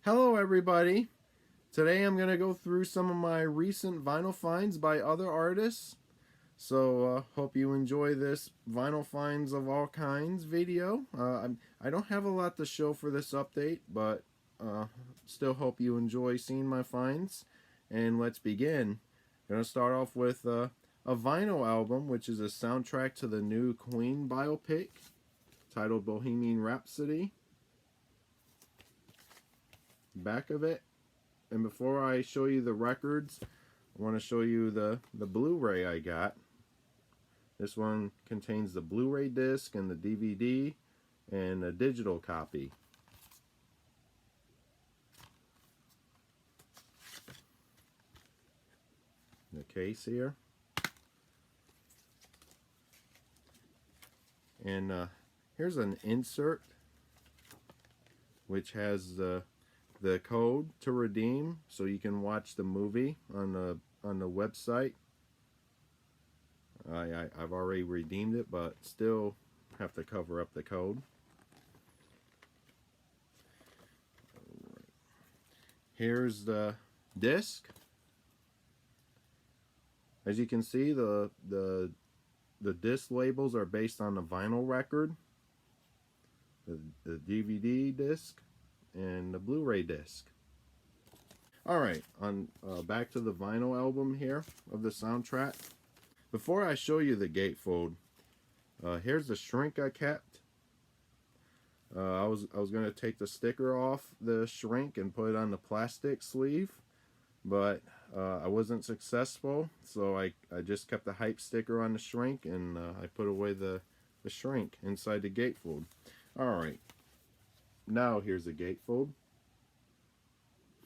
Hello everybody! Today I'm going to go through some of my recent vinyl finds by other artists. So hope you enjoy this vinyl finds of all kinds video. I don't have a lot to show for this update, but still hope you enjoy seeing my finds. And let's begin. I'm going to start off with a vinyl album, which is a soundtrack to the new Queen biopic titled Bohemian Rhapsody. Back of it. And before I show you the records, I want to show you the Blu-ray I got. This one contains the Blu-ray disc and the DVD and a digital copy. The case here. And here's an insert which has the code to redeem so you can watch the movie on the website. I've already redeemed it, but still have to cover up the code. Here's the disc. As you can see, the disc labels are based on the vinyl record, the DVD disc, and the Blu-ray disc. Alright, on back to the vinyl album here of the soundtrack. Before I show you the gatefold, here's the shrink I kept. I was going to take the sticker off the shrink and put it on the plastic sleeve, but I wasn't successful, so I just kept the hype sticker on the shrink, and I put away the shrink inside the gatefold. Alright, now here's the gatefold.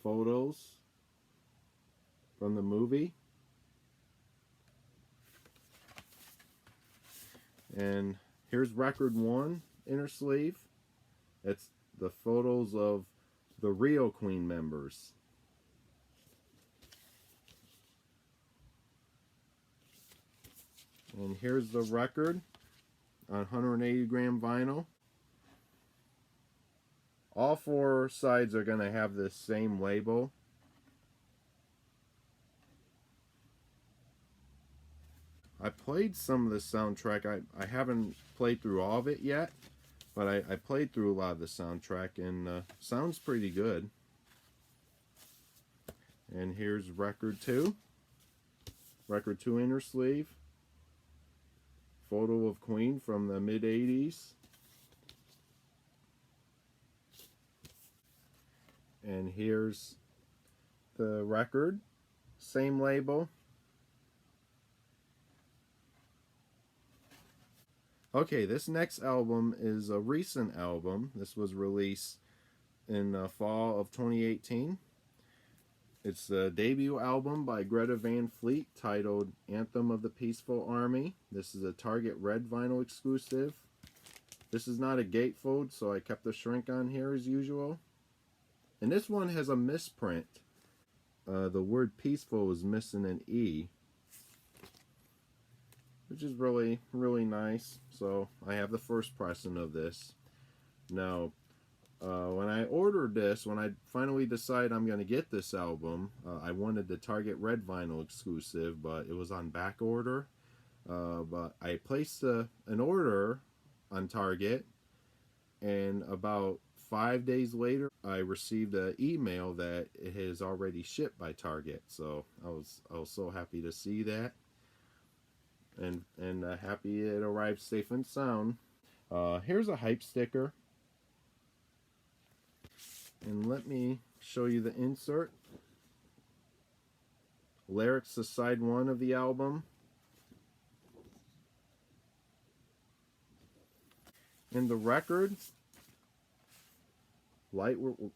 Photos from the movie. And here's record 1 inner sleeve. It's the photos of the real Queen members. And here's the record on 180 gram vinyl. All 4 sides are going to have the same label. I played some of the soundtrack. I haven't played through all of it yet, but I played through a lot of the soundtrack, and sounds pretty good. And here's record 2. Record 2 inner sleeve. Photo of Queen from the mid-80s. And here's the record. Same label. Okay, this next album is a recent album. This was released in fall of 2018. It's the debut album by Greta Van Fleet titled Anthem of the Peaceful Army. This is a Target Red vinyl exclusive. This is not a gatefold, so I kept the shrink on here as usual. And this one has a misprint. The word peaceful is missing an E, which is really nice. So I have the first pressing of this. Now, when I ordered this, when I finally decided I'm going to get this album, I wanted the Target Red vinyl exclusive, but it was on back order. But I placed an order on Target, and about 5 days later, I received an email that it has already shipped by Target. So I was so happy to see that, and happy it arrived safe and sound. Here's a hype sticker, and let me show you the insert. Lyrics to side 1 of the album. And the record,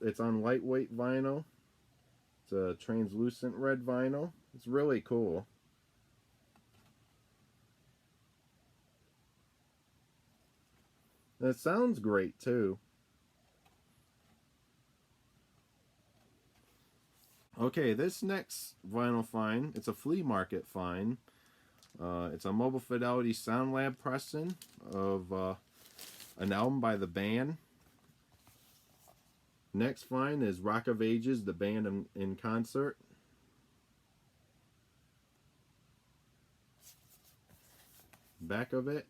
it's on lightweight vinyl. It's a translucent red vinyl. It's really cool. And it sounds great too. Okay, this next vinyl find, it's a flea market find. It's a Mobile Fidelity Sound Lab pressing of an album by the band. Next find is Rock of Ages, the band in concert. Back of it.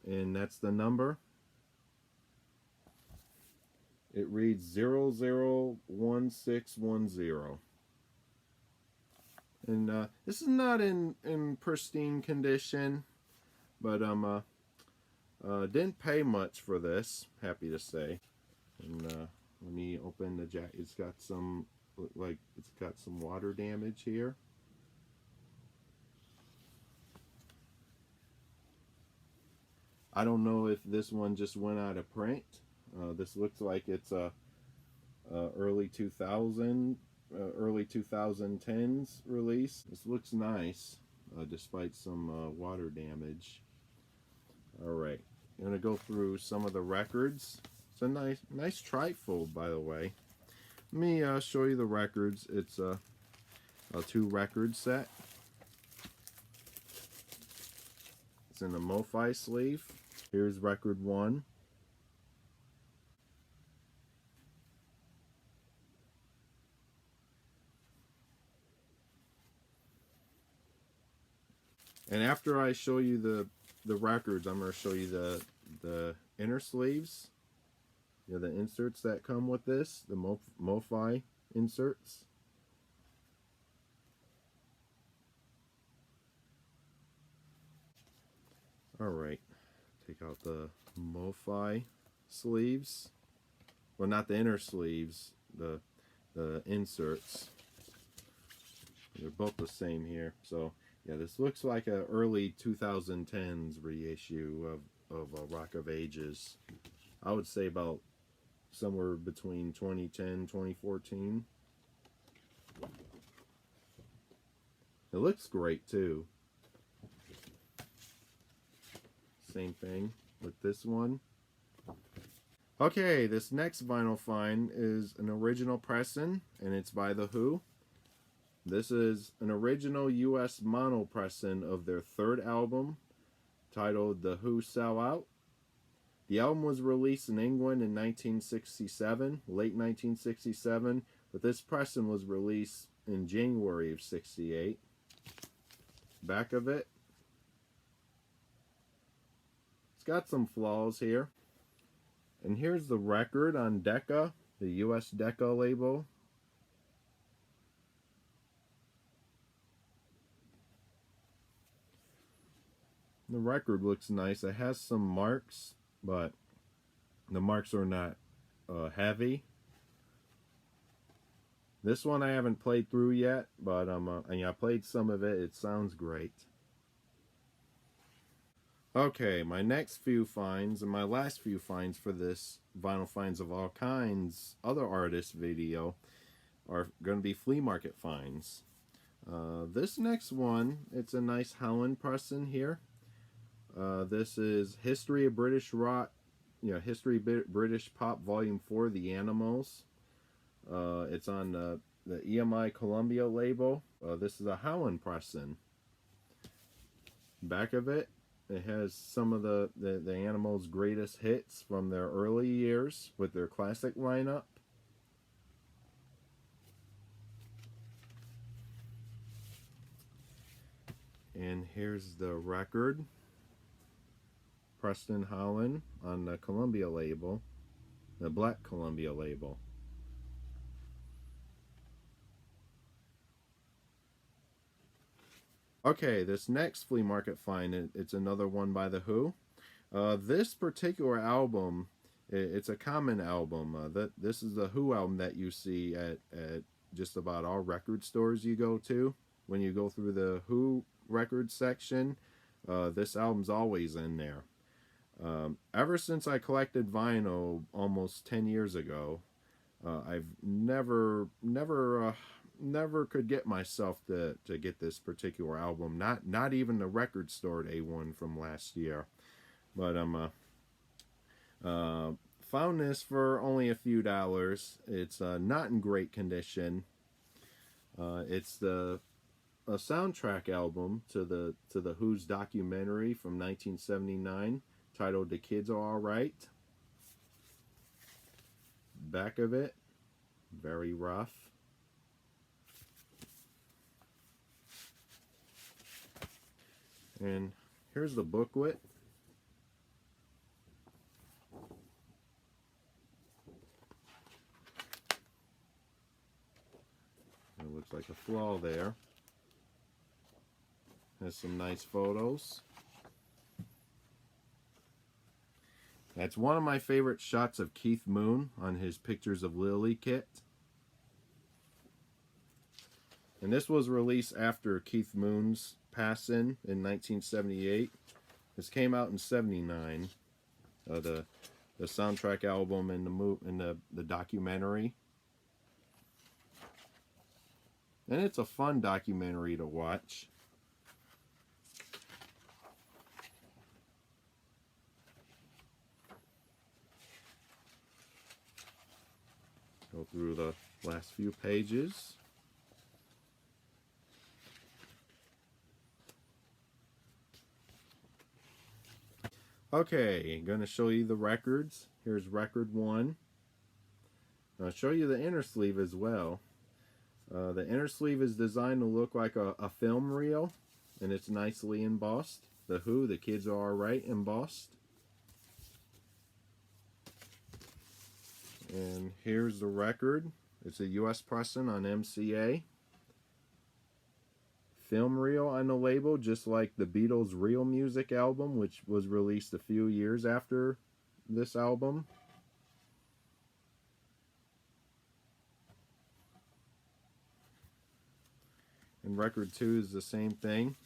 And that's the number. It reads 001610. And this is not in pristine condition, but didn't pay much for this, happy to say. And let me open the jacket. It's got some, look like it's got some water damage here. I don't know if this one just went out of print. This looks like it's a early 2010s release. This looks nice, despite some water damage. All right, I'm gonna go through some of the records. It's a nice trifold, by the way. Let me show you the records. It's a 2-record set. It's in the MoFi sleeve. Here's record 1. And after I show you the records, I'm going to show you the inner sleeves. You know, the inserts that come with this, the MoFi inserts. All right, take out the MoFi sleeves. Well, not the inner sleeves, the inserts. They're both the same here. So yeah, this looks like a early 2010s reissue of Rock of Ages. I would say about somewhere between 2010 2014. It looks great too. Same thing with this one. Okay, this next vinyl find is an original pressing, and it's by The Who. This is an original US mono pressing of their 3rd album, titled The Who Sell Out. The album was released in England in 1967, late 1967, but this pressing was released in January of '68. Back of it. It's got some flaws here. And here's the record on Decca, the US Decca label. The record looks nice. It has some marks, but the marks are not heavy. This one I haven't played through yet, but I played some of it. It sounds great. Okay, my next few finds and my last few finds for this Vinyl Finds of All Kinds other artists video are going to be flea market finds. This next one, it's a nice Howland pressing here. This is History of British Rock, History of British Pop Volume 4, The Animals. It's on the EMI Columbia label. This is a Howland pressing. Back of it, it has some of the Animals' greatest hits from their early years with their classic lineup. And here's the record. Preston Howland on the Columbia label, the black Columbia label. Okay, this next flea market find, it's another one by The Who. This particular album, it's a common album. This is the Who album that you see at just about all record stores you go to. When you go through the Who record section, this album's always in there. Ever since I collected vinyl almost 10 years ago, I've never could get myself to get this particular album. Not even the record store at A1 from last year. But found this for only a few dollars. It's not in great condition. It's a soundtrack album to the Who's documentary from 1979 titled "The Kids Are All Right." back of it. Very rough. And here's the booklet. It looks like a flaw there. Has some nice photos. That's one of my favorite shots of Keith Moon on his Pictures of Lily kit. And this was released after Keith Moon's passing in 1978. This came out in '79. The soundtrack album and the documentary. And it's a fun documentary to watch. Go through the last few pages. Okay, going to show you the records. Here's record 1. I'll show you the inner sleeve as well. The inner sleeve is designed to look like a film reel, and it's nicely embossed. The Who, The Kids Are Alright, embossed. And here's the record. It's a US pressing on MCA. Film reel on the label, just like the Beatles' Real Music album, which was released a few years after this album. And record 2 is the same thing.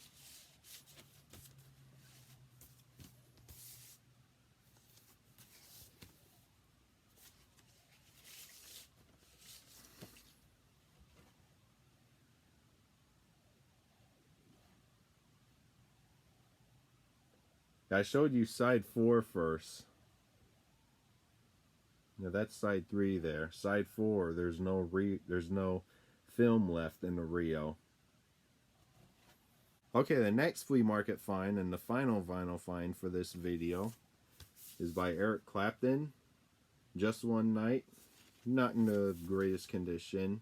I showed you side 4 first. Now that's side 3 there. Side 4, there's no film left in the reel. Okay, the next flea market find and the final vinyl find for this video is by Eric Clapton. Just One Night. Not in the greatest condition.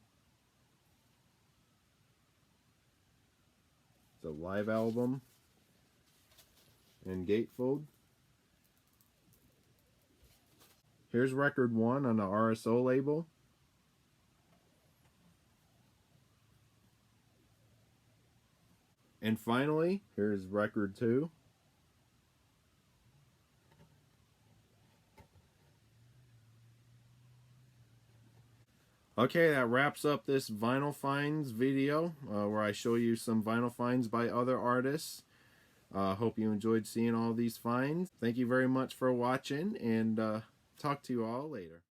It's a live album. And gatefold. Here's record 1 on the RSO label. And finally, here's record 2. Okay, that wraps up this vinyl finds video where I show you some vinyl finds by other artists. Hope you enjoyed seeing all these finds. Thank you very much for watching, and talk to you all later.